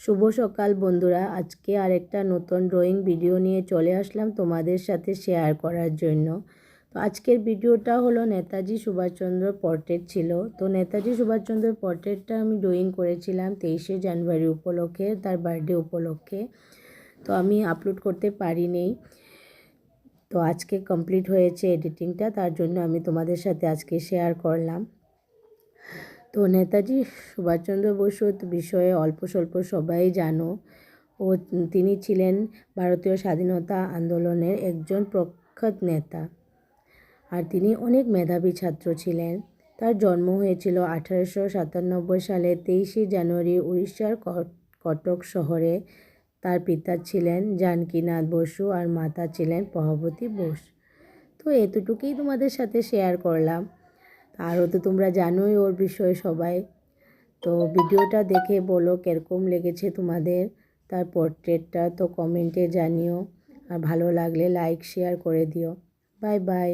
শুভ সকাল বন্ধুরা, আজকে আরেকটা নতুন ড্রয়িং ভিডিও নিয়ে চলে আসলাম তোমাদের সাথে শেয়ার করার জন্য। তো আজকের ভিডিওটা হলো নেতাজি সুভাষচন্দ্র পোর্ট্রেট ছিল। তো নেতাজি সুভাষচন্দ্রের পোর্ট্রেটটা আমি ড্রয়িং করেছিলাম 23শে জানুয়ারি উপলক্ষে, তার বার্থডে উপলক্ষে। তো আমি আপলোড করতে পারিনি, তো আজকে কমপ্লিট হয়েছে এডিটিংটা, তার জন্য আমি তোমাদের সাথে আজকে শেয়ার করলাম। তো নেতাজি সুভাষচন্দ্র বসুর বিষয়ে অল্প স্বল্প সবাই জানো। তিনি ছিলেন ভারতীয় স্বাধীনতা আন্দোলনের একজন প্রখ্যাত নেতা, আর তিনি অনেক মেধাবী ছাত্র ছিলেন। তার জন্ম হয়েছিল 1897 সালে 23শে জানুয়ারি উড়িষ্যার কটক শহরে। তার পিতা ছিলেন জানকীনাথ বসু আর মাতা ছিলেন প্রভাবতী বোস। তো এতটুকুই তোমাদের সাথে শেয়ার করলাম, আরও তো তোমরা জানোই ওর বিষয়ে সবাই। তো ভিডিওটা দেখে বলো কীরকম লেগেছে তোমাদের তার পোর্ট্রেটটা, তো কমেন্টে জানিও, আর ভালো লাগলে লাইক শেয়ার করে দিও। Bye bye.